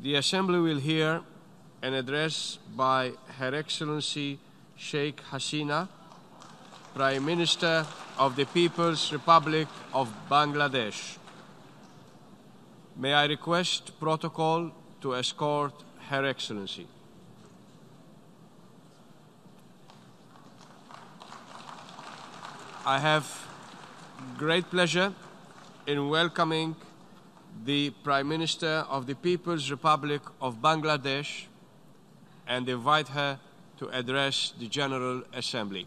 The Assembly will hear an address by Her Excellency Sheikh Hasina, Prime Minister of the People's Republic of Bangladesh. May I request protocol to escort Her Excellency. I have great pleasure in welcoming the Prime Minister of the People's Republic of Bangladesh and invite her to address the General Assembly.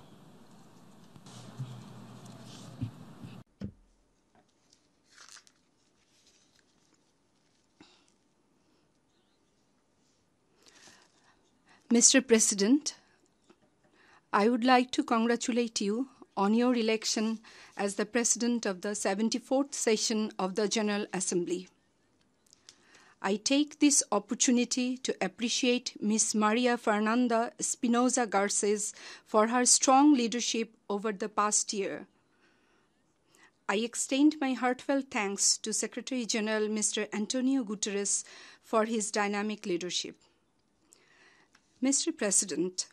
Mr. President, I would like to congratulate you on your election as the President of the 74th session of the General Assembly. I take this opportunity to appreciate Ms. Maria Fernanda Espinosa Garces for her strong leadership over the past year. I extend my heartfelt thanks to Secretary General Mr. Antonio Guterres for his dynamic leadership. Mr. President,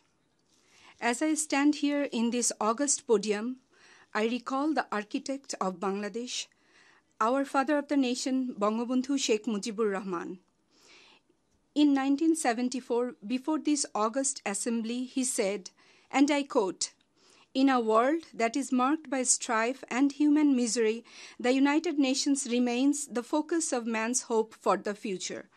as I stand here in this august podium, I recall the architect of Bangladesh, our father of the nation, Bangabandhu Sheikh Mujibur Rahman. In 1974, before this august assembly, he said, and I quote, "In a world that is marked by strife and human misery, the United Nations remains the focus of man's hope for the future.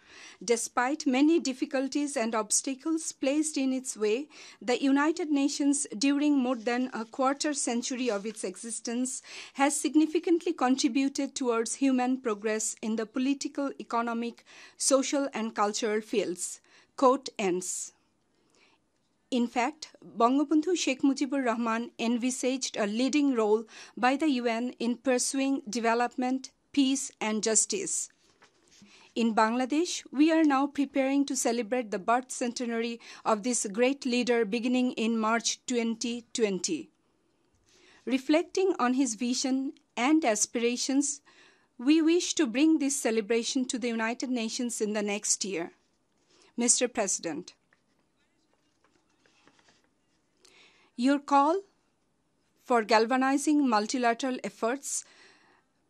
Despite many difficulties and obstacles placed in its way, the United Nations, during more than a quarter century of its existence, has significantly contributed towards human progress in the political, economic, social, and cultural fields." Quote ends. In fact, Bangabandhu Sheikh Mujibur Rahman envisaged a leading role by the UN in pursuing development, peace, and justice. In Bangladesh, we are now preparing to celebrate the birth centenary of this great leader beginning in March 2020. Reflecting on his vision and aspirations, we wish to bring this celebration to the United Nations in the next year. Mr. President, your call for galvanizing multilateral efforts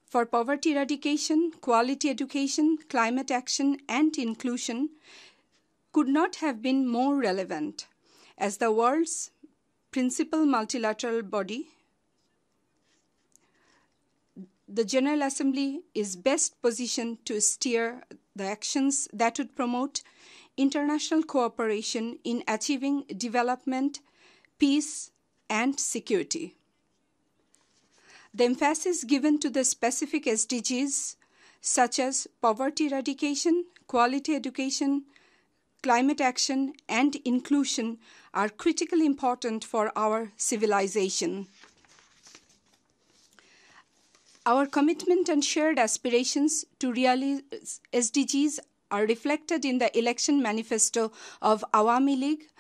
for poverty eradication, quality education, climate action, and inclusion could not have been more relevant. As the world's principal multilateral body, the General Assembly is best positioned to steer the actions that would promote international cooperation in achieving development, peace, and security. The emphasis given to the specific SDGs, such as poverty eradication, quality education, climate action, and inclusion, are critically important for our civilization. Our commitment and shared aspirations to realize SDGs are reflected in the election manifesto of Awami League,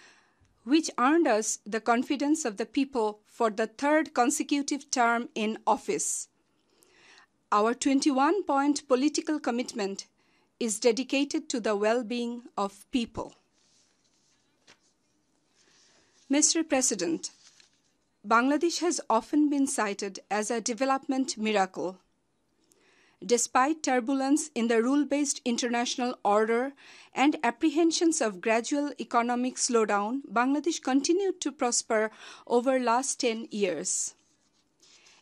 which earned us the confidence of the people for the third consecutive term in office. Our 21-point political commitment is dedicated to the well-being of people. Mr. President, Bangladesh has often been cited as a development miracle. Despite turbulence in the rule-based international order and apprehensions of gradual economic slowdown, Bangladesh continued to prosper over last 10 years.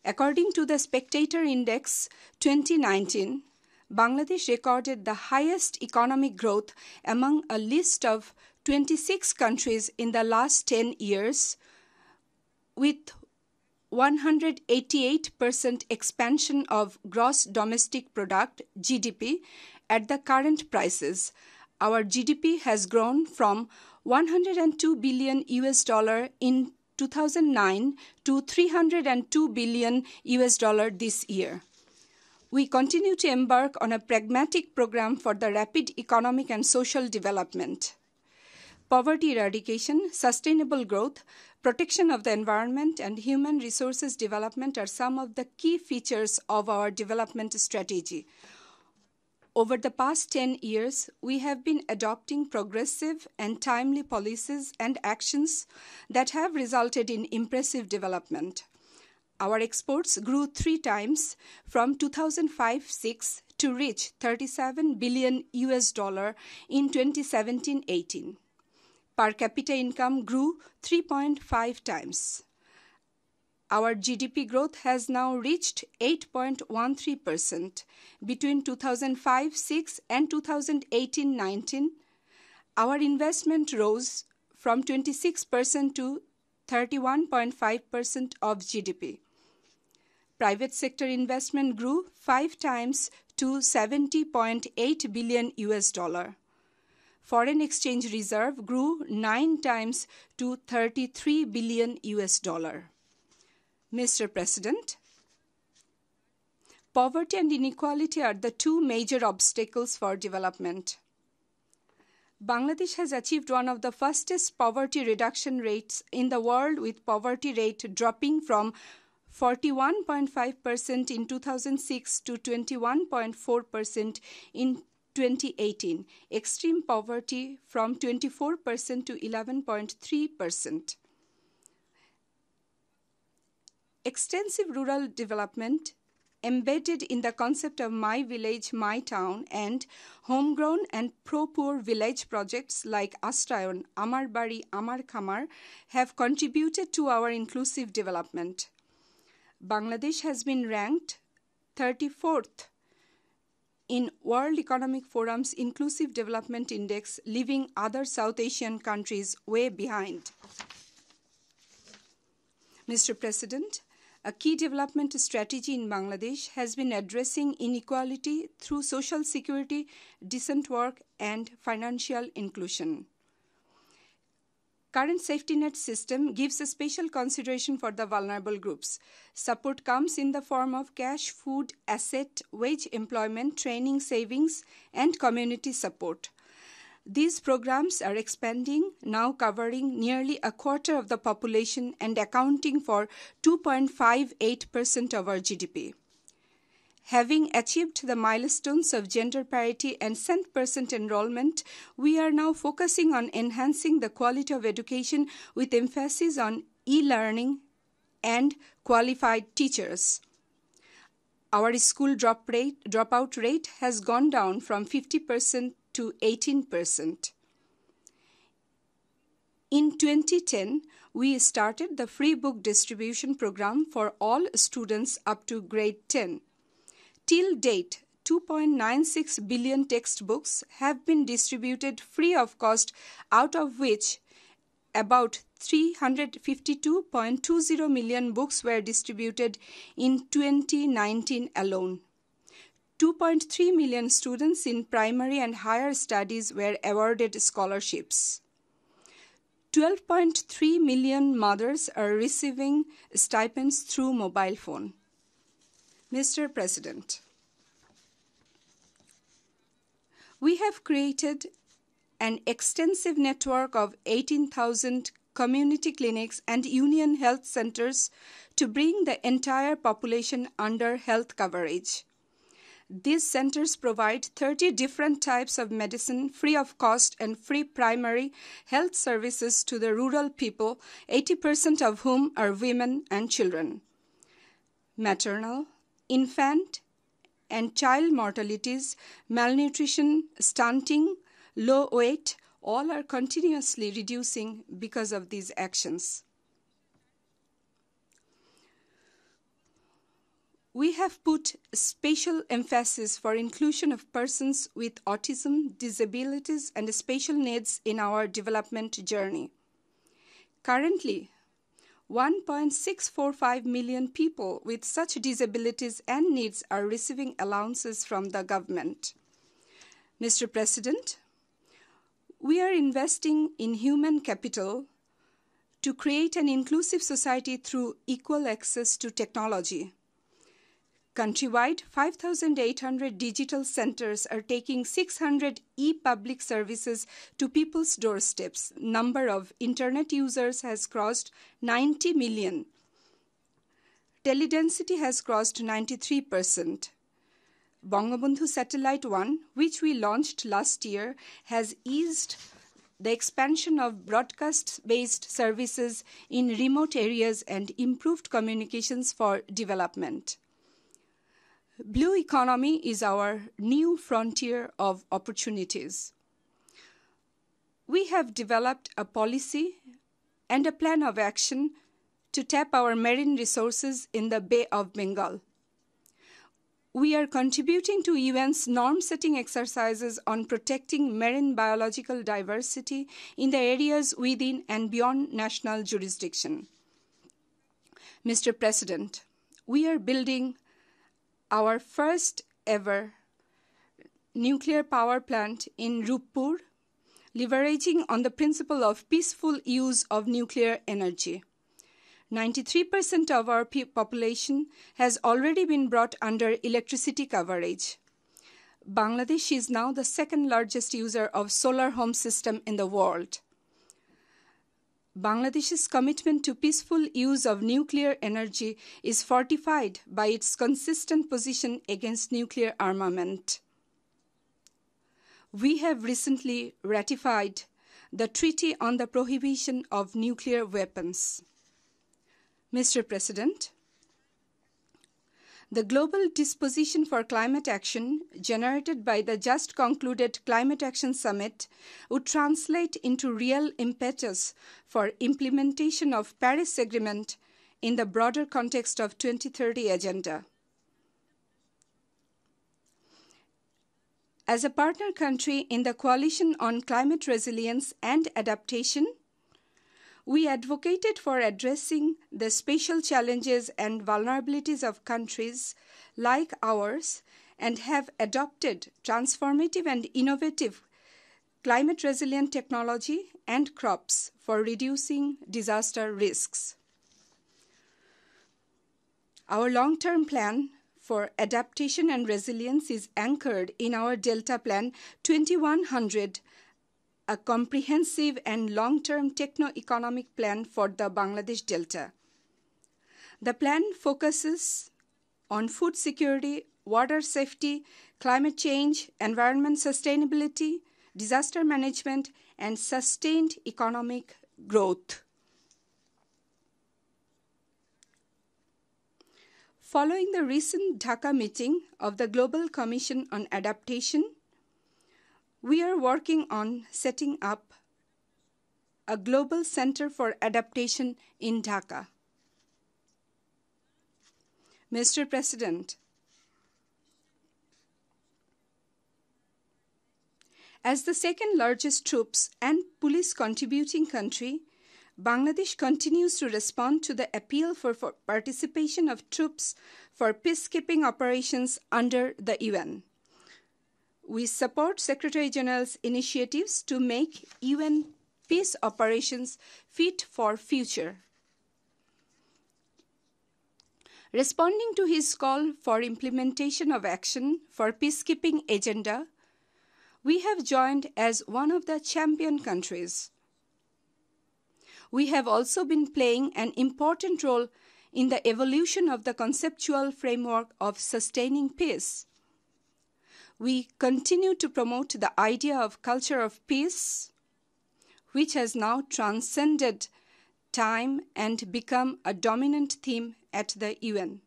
According to the Spectator Index 2019, Bangladesh recorded the highest economic growth among a list of 26 countries in the last 10 years, with 188% expansion of gross domestic product, GDP, at the current prices. Our GDP has grown from $102 billion in 2009 to $302 billion this year. We continue to embark on a pragmatic program for the rapid economic and social development. Poverty eradication, sustainable growth, protection of the environment, and human resources development are some of the key features of our development strategy. Over the past 10 years, we have been adopting progressive and timely policies and actions that have resulted in impressive development. Our exports grew 3 times from 2005-06 to reach $37 billion in 2017-18. Per capita income grew 3.5 times. Our GDP growth has now reached 8.13%. Between 2005-06 and 2018-19, our investment rose from 26% to 31.5% of GDP. Private sector investment grew 5 times to $70.8 billion. Foreign exchange reserve grew 9 times to $33 billion. Mr. President, poverty and inequality are the 2 major obstacles for development. Bangladesh has achieved one of the fastest poverty reduction rates in the world, with poverty rate dropping from 41.5% in 2006 to 21.4% in 2018, extreme poverty from 24% to 11.3%. Extensive rural development embedded in the concept of My Village, My Town and homegrown and pro-poor village projects like Ashrayon, Amar Bari, Amar Khamar have contributed to our inclusive development. Bangladesh has been ranked 34th in World Economic Forum's Inclusive Development Index, leaving other South Asian countries way behind. Mr. President, a key development strategy in Bangladesh has been addressing inequality through social security, decent work, and financial inclusion. Current safety net system gives a special consideration for the vulnerable groups. Support comes in the form of cash, food, asset, wage employment, training, savings, and community support. These programs are expanding, now covering nearly a quarter of the population and accounting for 2.58% of our GDP. Having achieved the milestones of gender parity and 100% enrollment, we are now focusing on enhancing the quality of education with emphasis on e-learning and qualified teachers. Our school dropout rate has gone down from 50% to 18%. In 2010, we started the free book distribution program for all students up to grade 10. Till date, 2.96 billion textbooks have been distributed free of cost, out of which about 352.20 million books were distributed in 2019 alone. 2.3 million students in primary and higher studies were awarded scholarships. 12.3 million mothers are receiving stipends through mobile phone. Mr. President, we have created an extensive network of 18,000 community clinics and union health centers to bring the entire population under health coverage. These centers provide 30 different types of medicine free of cost and free primary health services to the rural people, 80% of whom are women and children. Maternal, infant, and child mortalities, malnutrition, stunting, low weight, all are continuously reducing because of these actions. We have put special emphasis for inclusion of persons with autism, disabilities, and special needs in our development journey. Currently, 1.645 million people with such disabilities and needs are receiving allowances from the government. Mr. President, we are investing in human capital to create an inclusive society through equal access to technology. Countrywide, 5,800 digital centers are taking 600 e-public services to people's doorsteps. Number of internet users has crossed 90 million. Teledensity has crossed 93%. Bangabandhu Satellite 1, which we launched last year, has eased the expansion of broadcast-based services in remote areas and improved communications for development. Blue economy is our new frontier of opportunities. We have developed a policy and a plan of action to tap our marine resources in the Bay of Bengal. We are contributing to UN's norm-setting exercises on protecting marine biological diversity in the areas within and beyond national jurisdiction. Mr. President, we are building our first ever nuclear power plant in Rupur, leveraging on the principle of peaceful use of nuclear energy. 93% of our population has already been brought under electricity coverage. Bangladesh is now the second largest user of solar home system in the world. Bangladesh's commitment to peaceful use of nuclear energy is fortified by its consistent position against nuclear armament. We have recently ratified the Treaty on the Prohibition of Nuclear Weapons. Mr. President, the global disposition for climate action generated by the just concluded Climate Action Summit would translate into real impetus for implementation of Paris Agreement in the broader context of 2030 Agenda. As a partner country in the Coalition on Climate Resilience and Adaptation, we advocated for addressing the special challenges and vulnerabilities of countries like ours and have adopted transformative and innovative climate-resilient technology and crops for reducing disaster risks. Our long-term plan for adaptation and resilience is anchored in our Delta Plan 2100, a comprehensive and long-term techno-economic plan for the Bangladesh Delta. The plan focuses on food security, water safety, climate change, environment sustainability, disaster management, and sustained economic growth. Following the recent Dhaka meeting of the Global Commission on Adaptation, we are working on setting up a global center for adaptation in Dhaka. Mr. President, as the second largest troops and police contributing country, Bangladesh continues to respond to the appeal for participation of troops for peacekeeping operations under the UN. We support Secretary General's initiatives to make UN peace operations fit for future. Responding to his call for implementation of action for peacekeeping agenda, we have joined as one of the champion countries. We have also been playing an important role in the evolution of the conceptual framework of sustaining peace. We continue to promote the idea of culture of peace, which has now transcended time and become a dominant theme at the UN.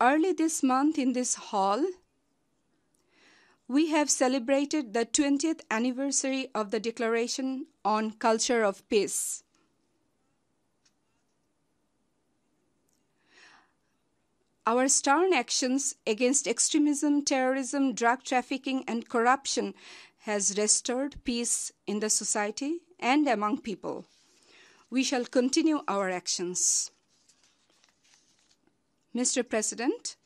Early this month in this hall, we have celebrated the 20th anniversary of the Declaration on Culture of Peace. Our stern actions against extremism, terrorism, drug trafficking, and corruption has restored peace in the society and among people. We shall continue our actions. Mr. President,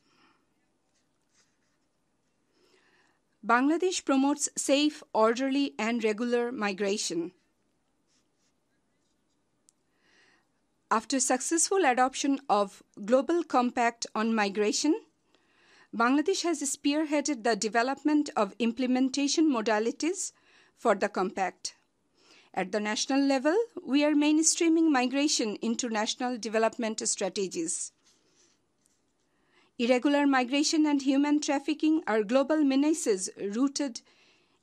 Bangladesh promotes safe, orderly, and regular migration. After successful adoption of Global Compact on Migration, Bangladesh has spearheaded the development of implementation modalities for the Compact. At the national level, we are mainstreaming migration into national development strategies. Irregular migration and human trafficking are global menaces rooted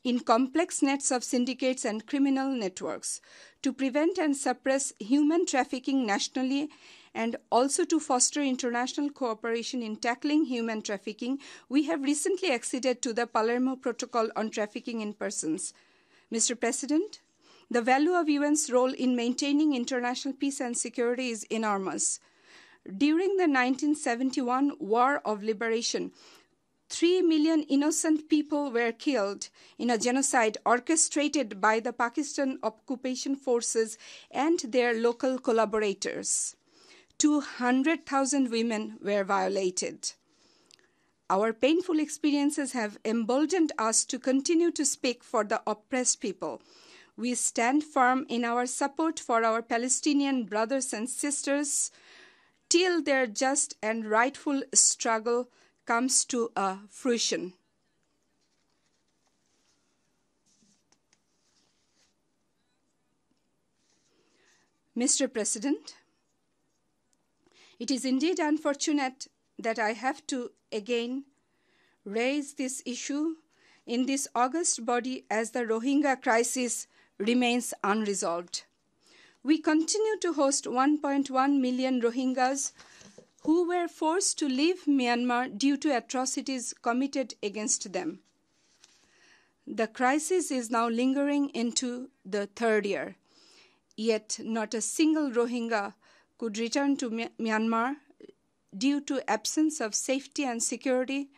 in complex nets of syndicates and criminal networks. To prevent and suppress human trafficking nationally and also to foster international cooperation in tackling human trafficking, we have recently acceded to the Palermo Protocol on Trafficking in Persons. Mr. President, the value of UN's role in maintaining international peace and security is enormous. During the 1971 War of Liberation, 3 million innocent people were killed in a genocide orchestrated by the Pakistan occupation forces and their local collaborators. 200,000 women were violated. Our painful experiences have emboldened us to continue to speak for the oppressed people. We stand firm in our support for our Palestinian brothers and sisters till their just and rightful struggle comes to a fruition. Mr. President, it is indeed unfortunate that I have to again raise this issue in this august body as the Rohingya crisis remains unresolved. We continue to host 1.1 million Rohingyas who were forced to leave Myanmar due to atrocities committed against them. The crisis is now lingering into the third year, yet not a single Rohingya could return to Myanmar due to absence of safety and security,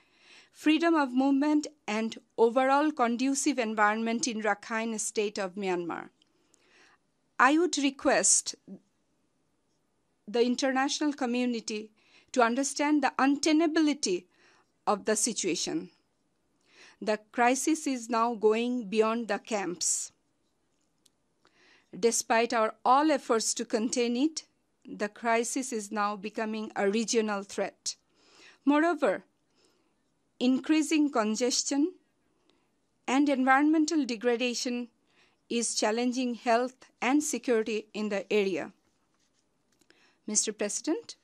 freedom of movement, and overall conducive environment in Rakhine state of Myanmar. I would request the international community to understand the untenability of the situation. The crisis is now going beyond the camps. Despite our all efforts to contain it, the crisis is now becoming a regional threat. Moreover, increasing congestion and environmental degradation is challenging health and security in the area. Mr. President,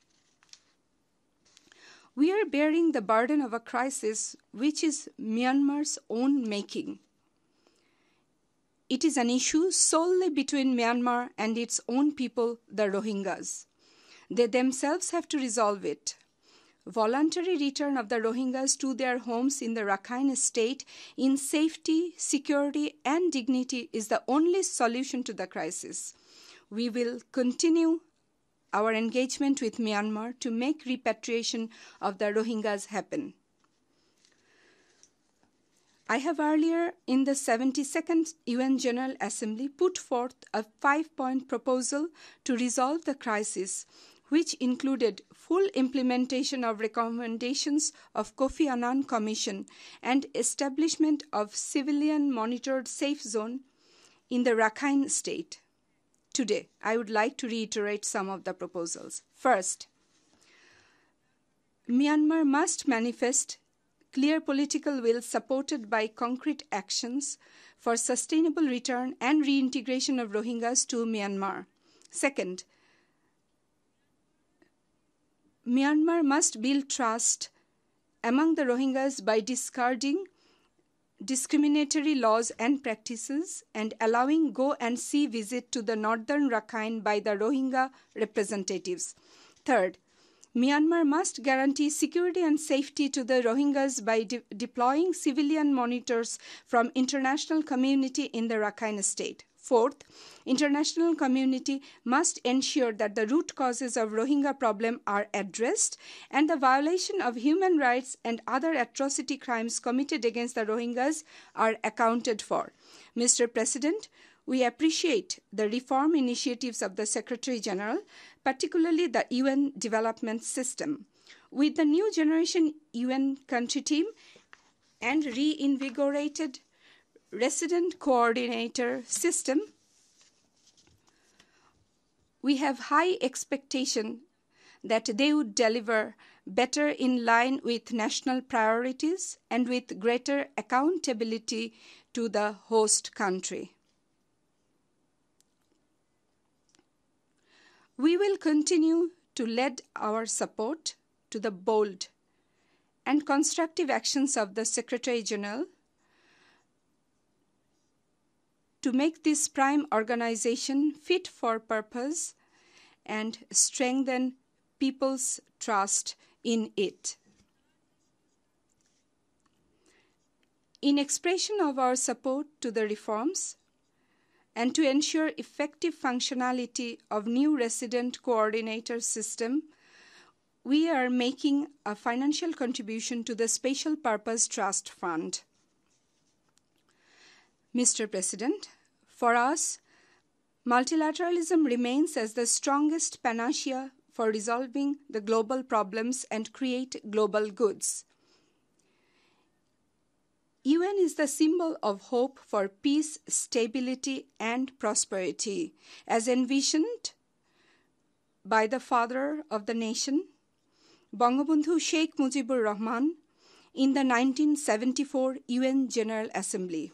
we are bearing the burden of a crisis which is Myanmar's own making. It is an issue solely between Myanmar and its own people, the Rohingyas. They themselves have to resolve it. Voluntary return of the Rohingyas to their homes in the Rakhine state in safety, security, and dignity is the only solution to the crisis. We will continue our engagement with Myanmar to make repatriation of the Rohingyas happen. I have earlier in the 72nd UN General Assembly put forth a 5-point proposal to resolve the crisis, which included full implementation of recommendations of Kofi Annan Commission and establishment of civilian-monitored safe zone in the Rakhine state. Today, I would like to reiterate some of the proposals. First, Myanmar must manifest clear political will supported by concrete actions for sustainable return and reintegration of Rohingyas to Myanmar. Second, Myanmar must build trust among the Rohingyas by discarding discriminatory laws and practices and allowing go-and-see visit to the northern Rakhine by the Rohingya representatives. Third, Myanmar must guarantee security and safety to the Rohingyas by deploying civilian monitors from international community in the Rakhine state. Fourth, international community must ensure that the root causes of Rohingya problem are addressed and the violation of human rights and other atrocity crimes committed against the Rohingyas are accounted for. Mr. President, we appreciate the reform initiatives of the Secretary General, particularly the UN Development System. With the new generation UN country team and reinvigorated resident coordinator system, we have high expectation that they would deliver better in line with national priorities and with greater accountability to the host country. We will continue to lend our support to the bold and constructive actions of the Secretary General to make this prime organization fit for purpose and strengthen people's trust in it. In expression of our support to the reforms and to ensure effective functionality of new resident coordinator system, we are making a financial contribution to the Special Purpose Trust Fund. Mr. President, for us, multilateralism remains as the strongest panacea for resolving the global problems and create global goods. UN is the symbol of hope for peace, stability, and prosperity, as envisioned by the father of the nation, Bangabandhu Sheikh Mujibur Rahman, in the 1974 UN General Assembly.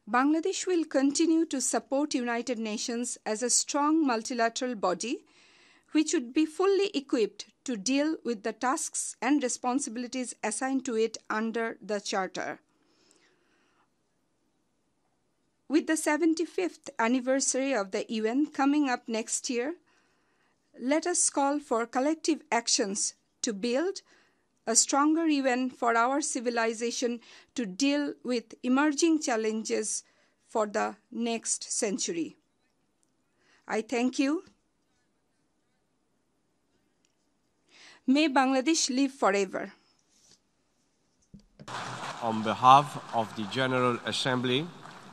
Bangladesh will continue to support United Nations as a strong multilateral body which would be fully equipped to deal with the tasks and responsibilities assigned to it under the Charter. With the 75th anniversary of the UN coming up next year, let us call for collective actions to build a stronger UN for our civilization to deal with emerging challenges for the next century. I thank you. May Bangladesh live forever. On behalf of the General Assembly,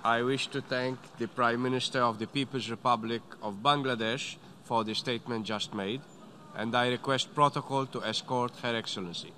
I wish to thank the Prime Minister of the People's Republic of Bangladesh for the statement just made, and I request protocol to escort Her Excellency.